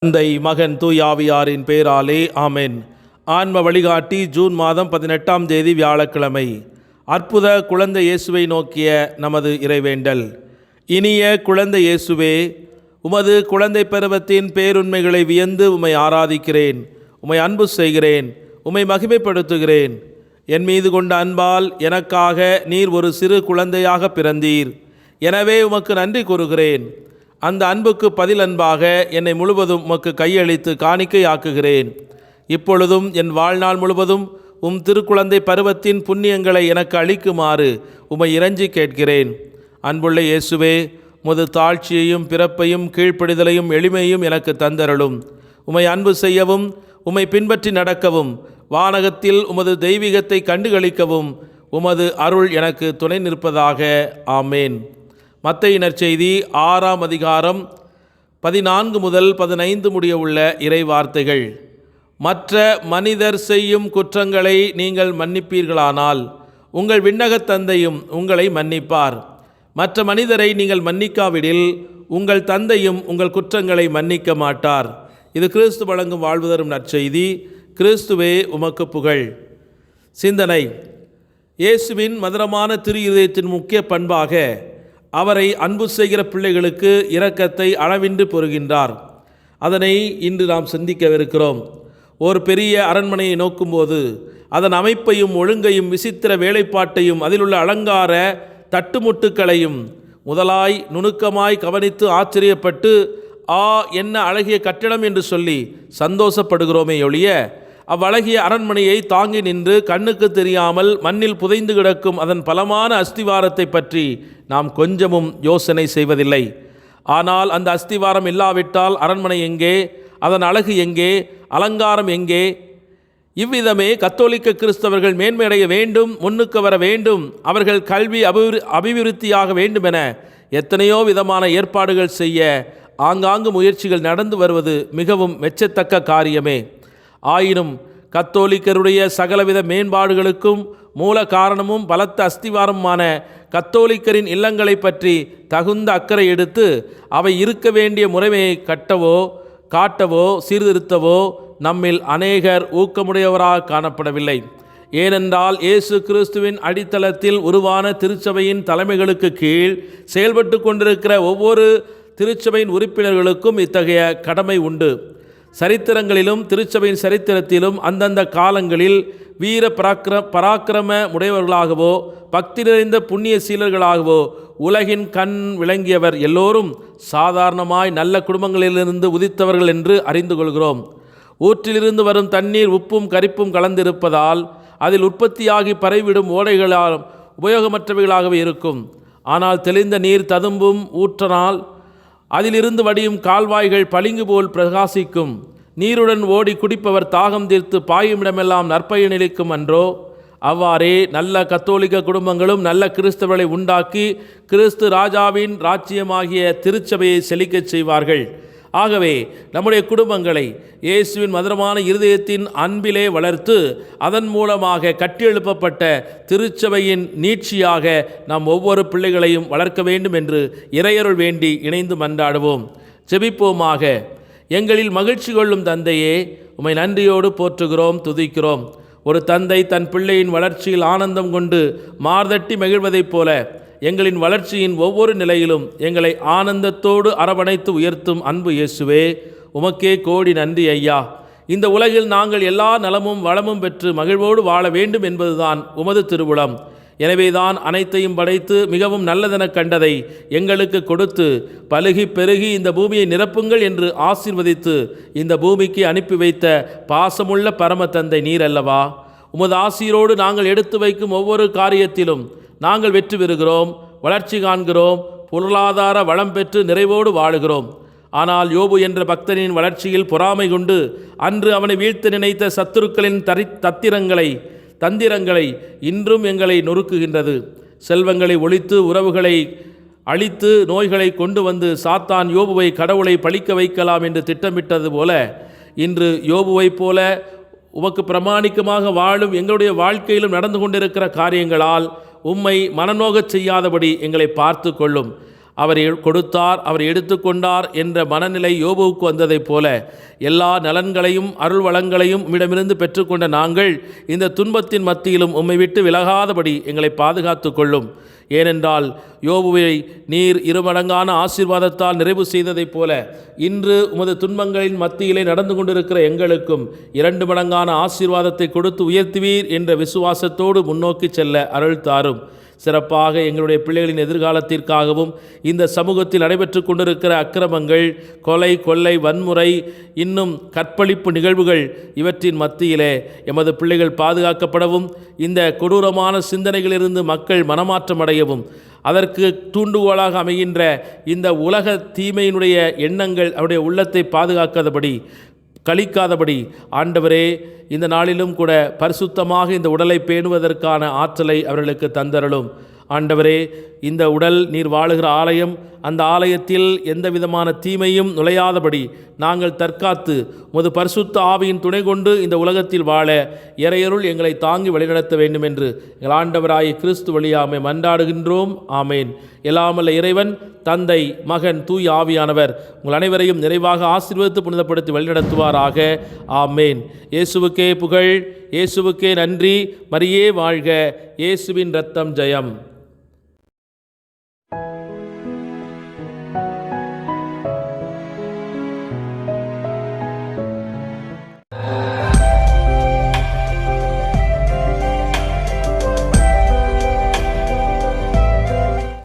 தந்தை, மகன், தூய் ஆவியாரின் பேராலே ஆமென். ஆன்ம வழிகாட்டி ஜூன் மாதம் 18ஆம் தேதி வியாழக்கிழமை. அற்புத குழந்தை இயேசுவை நோக்கிய நமது இறைவேண்டல். இனிய குழந்தை இயேசுவே, உமது குழந்தை பருவத்தின் பேருண்மைகளை வியந்து உம்மை ஆராதிக்கிறேன், உம்மை அன்பு செய்கிறேன், உம்மை மகிமைப்படுத்துகிறேன். என் மீது கொண்ட அன்பால் எனக்காக நீர் ஒரு சிறு குழந்தையாக பிறந்தீர். எனவே உமக்கு நன்றி கூறுகிறேன். அந்த அன்புக்கு பதில் அன்பாக என்னை முழுவதும் உமக்கு கையளித்து காணிக்கையாக்குகிறேன். இப்பொழுதும் என் வாழ்நாள் முழுவதும் உம் திருக்குழந்தை பருவத்தின் புண்ணியங்களை எனக்கு அளிக்குமாறு உம்மை இறைஞ்சி கேட்கிறேன். அன்புள்ள இயேசுவே, உமது தாழ்ச்சியையும் பிறப்பையும் கீழ்ப்படிதலையும் எளிமையும் எனக்கு தந்தருளும். உம்மை அன்பு செய்யவும் உம்மை பின்பற்றி நடக்கவும் வானகத்தில் உமது தெய்வீகத்தை கண்டுகளிக்கவும் உமது அருள் எனக்கு துணை நிற்பதாக. ஆமேன். மத்தேயு நற்செய்தி 6ஆம் அதிகாரம் 14 முதல் 15 முடிய உள்ள இறை வார்த்தைகள். மற்ற மனிதர் செய்யும் குற்றங்களை நீங்கள் மன்னிப்பீர்களானால் உங்கள் விண்ணகத் தந்தையும் உங்களை மன்னிப்பார். மற்ற மனிதரை நீங்கள் மன்னிக்காவிடில் உங்கள் தந்தையும் உங்கள் குற்றங்களை மன்னிக்க மாட்டார். இது கிறிஸ்து வழங்கும் வாழ்வு தரும் நற்செய்தி. கிறிஸ்துவே உமக்கு புகழ். சிந்தனை. இயேசுவின் மதுரமான திரு இதயத்தின் முக்கிய பண்பாக அவரை அன்பு செய்கிற பிள்ளைகளுக்கு இரக்கத்தை அளவின்றி பொறுகின்றார். அதனை இன்று நாம் சிந்திக்கவிருக்கிறோம். ஒரு பெரிய அரண்மனையை நோக்கும்போது அதன் அமைப்பையும் ஒழுங்கையும் விசித்திர வேலைப்பாட்டையும் அதிலுள்ள அலங்கார தட்டுமுட்டுக்களையும் முதலாய் நுணுக்கமாய் கவனித்து ஆச்சரியப்பட்டு என்ன அழகிய கட்டிடம் என்று சொல்லி சந்தோஷப்படுகிறோமே ஒழிய அவ்வழகிய அரண்மனையை தாங்கி நின்று கண்ணுக்கு தெரியாமல் மண்ணில் புதைந்து கிடக்கும் அதன் பலமான அஸ்திவாரத்தை பற்றி நாம் கொஞ்சமும் யோசனை செய்வதில்லை. ஆனால் அந்த அஸ்திவாரம் இல்லாவிட்டால் அரண்மனை எங்கே, அதன் அழகு எங்கே, அலங்காரம் எங்கே? இவ்விதமே கத்தோலிக்க கிறிஸ்தவர்கள் மேன்மையடைய வேண்டும், முன்னுக்கு வர வேண்டும், அவர்கள் கல்வி அபிவிருத்தியாக வேண்டுமென எத்தனையோ விதமான ஏற்பாடுகள் செய்ய ஆங்காங்கு முயற்சிகள் நடந்து வருவது மிகவும் மெச்சத்தக்க காரியமே. ஆயினும் கத்தோலிக்கருடைய சகலவித மேம்பாடுகளுக்கும் மூல காரணமும் பலத்த அஸ்திவாரமுமான கத்தோலிக்கரின் இல்லங்களை பற்றி தகுந்த அக்கறை எடுத்து அவை இருக்க வேண்டிய முறைமையை கட்டவோ காட்டவோ சீர்திருத்தவோ நம்மில் அநேகர் ஊக்கமுடையவராக காணப்படவில்லை. ஏனென்றால் இயேசு கிறிஸ்துவின் அடித்தளத்தில் உருவான திருச்சபையின் தலைமைகளுக்கு கீழ் செயல்பட்டு கொண்டிருக்கிற ஒவ்வொரு திருச்சபையின் உறுப்பினர்களுக்கும் இத்தகைய கடமை உண்டு. சரித்திரங்களிலும் திருச்சபையின் சரித்திரத்திலும் அந்தந்த காலங்களில் வீர பராக்கிரம உடையவர்களாகவோ பக்தி நிறைந்த புண்ணிய சீலர்களாகவோ உலகின் கண் விளங்கியவர் எல்லோரும் சாதாரணமாய் நல்ல குடும்பங்களிலிருந்து உதித்தவர்கள் என்று அறிந்து கொள்கிறோம். ஊற்றிலிருந்து வரும் தண்ணீர் உப்பும் கரிப்பும் கலந்திருப்பதால் அதில் உற்பத்தியாகி பரவிவிடும் ஓடைகளால் உபயோகமற்றவைகளாகவே இருக்கும். ஆனால் தெளிந்த நீர் ததும்பும் ஊற்றனால் அதிலிருந்து வடியும் கால்வாய்கள் பளிங்கு போல் பிரகாசிக்கும். நீருடன் ஓடி குடிப்பவர் தாகம் தீர்த்து பாயுமிடமெல்லாம் நற்பயன் நிலைக்கும் அன்றோ? அவ்வாறே நல்ல கத்தோலிக்க குடும்பங்களும் நல்ல கிறிஸ்தவர்களை உண்டாக்கி கிறிஸ்து ராஜாவின் ராஜ்யமாகிய திருச்சபையை செழிக்கச் செய்வார்கள். ஆகவே நம்முடைய குடும்பங்களை இயேசுவின் மதுரமான இருதயத்தின் அன்பிலே வளர்த்து அதன் மூலமாக கட்டியெழுப்பப்பட்ட திருச்சபையின் நீட்சியாக நாம் ஒவ்வொரு பிள்ளைகளையும் வளர்க்க வேண்டும் என்று இறையருள் வேண்டி இணைந்து மன்றாடுவோம். ஜெபிப்போமாக. எங்களில் மகிழ்ச்சி கொள்ளும் தந்தையே, உம்மை நன்றியோடு போற்றுகிறோம், துதிக்கிறோம். ஒரு தந்தை தன் பிள்ளையின் வளர்ச்சியில் ஆனந்தம் கொண்டு மார்தட்டி மகிழ்வதைப் போல எங்களின் வளர்ச்சியின் ஒவ்வொரு நிலையிலும் எங்களை ஆனந்தத்தோடு அரவணைத்து உயர்த்தும் அன்பு இயேசுவே, உமக்கே கோடி நன்றி ஐயா. இந்த உலகில் நாங்கள் எல்லா நலமும் வளமும் பெற்று மகிழ்வோடு வாழ வேண்டும் என்பதுதான் உமது திருவுளம். எனவேதான் அனைத்தையும் படைத்து மிகவும் நல்லதென கண்டதை எங்களுக்கு கொடுத்து பலுகி பெருகி இந்த பூமியை நிரப்புங்கள் என்று ஆசீர்வதித்து இந்த பூமிக்கு அனுப்பி வைத்த பாசமுள்ள பரம தந்தை நீர் அல்லவா? உமது ஆசீரோடு நாங்கள் எடுத்து வைக்கும் ஒவ்வொரு காரியத்திலும் நாங்கள் வெற்றி பெறுகிறோம், வளர்ச்சி காண்கிறோம், பொருளாதார வளம் பெற்று நிறைவோடு வாழுகிறோம். ஆனால் யோபு என்ற பக்தனின் வளர்ச்சியில் பொறாமை கொண்டு அன்று அவனை வீழ்த்த நினைத்த சத்துருக்களின் தந்திரங்களை இன்றும் எங்களை நொறுக்குகின்றது. செல்வங்களை ஒழித்து உறவுகளை அழித்து நோய்களை கொண்டு வந்து சாத்தான் யோபுவை கடவுளை பழிக்க வைக்கலாம் என்று திட்டமிட்டது போல இன்று யோபுவைப் போல உமக்கு பிரமாணிக்கமாக வாழும் எங்களுடைய வாழ்க்கையிலும் நடந்து கொண்டிருக்கிற காரியங்களால் உம்மை மனநோகச் செய்யாதபடி எங்களை பார்த்து கொள்ளும். அவர் கொடுத்தார், அவர் எடுத்துக்கொண்டார் என்ற மனநிலை யோபுவுக்கு வந்ததைப் போல எல்லா நலன்களையும் அருள் வளங்களையும் உம்மிடமிருந்து பெற்றுக்கொண்ட நாங்கள் இந்த துன்பத்தின் மத்தியிலும் உம்மை விட்டு விலகாதபடி எங்களை பாதுகாத்து கொள்ளும். ஏனென்றால் யோபுவை நீர் இருமடங்கான ஆசீர்வாதத்தால் நிறைவு செய்ததைப் போல இன்று உமது துன்பங்களின் மத்தியிலே நடந்து கொண்டிருக்கிற எங்களுக்கும் 2 மடங்கான ஆசீர்வாதத்தை கொடுத்து உயர்த்துவீர் என்ற விசுவாசத்தோடு முன்னோக்கி செல்ல அருள் தாரும். சிறப்பாக எங்களுடைய பிள்ளைகளின் எதிர்காலத்திற்காகவும் இந்த சமூகத்தில் நடைபெற்று கொண்டிருக்கிற அக்கிரமங்கள், கொலை, கொள்ளை, வன்முறை, இன்னும் கற்பழிப்பு நிகழ்வுகள் இவற்றின் மத்தியிலே எமது பிள்ளைகள் பாதுகாக்கப்படவும், இந்த கொடூரமான சிந்தனைகளிலிருந்து மக்கள் மனமாற்றம் அடையவும், அதற்கு தூண்டுகோலாக அமைகின்ற இந்த உலக தீமையினுடைய எண்ணங்கள் அவருடைய உள்ளத்தை பாதுகாக்காதபடி கழிக்காதபடி ஆண்டவரே இந்த நாளிலும் கூட பரிசுத்தமாக இந்த உடலை பேணுவதற்கான ஆற்றலை அவர்களுக்கு தந்தருளும். ஆண்டவரே, இந்த உடல் நீர் வாழுகிற ஆலயம், அந்த ஆலயத்தில் எந்த விதமான தீமையும் நுழையாதபடி நாங்கள் தற்காத்து உமது பரிசுத்த ஆவியின் துணை கொண்டு இந்த உலகத்தில் வாழ இறையருள் எங்களை தாங்கி வழிநடத்த வேண்டும் என்று எங்கள் ஆண்டவராகிய கிறிஸ்து வழியாமை மன்றாடுகின்றோம். ஆமேன். எல்லாமல்ல இறைவன், தந்தை, மகன், தூய் ஆவியானவர் உங்கள் அனைவரையும் நிறைவாக ஆசீர்வதித்து புனிதப்படுத்தி வழிநடத்துவாராக. ஆமேன். இயேசுவுக்கே புகழ், இயேசுவுக்கே நன்றி. மரியே வாழ்க. இயேசுவின் இரத்தம் ஜெயம்.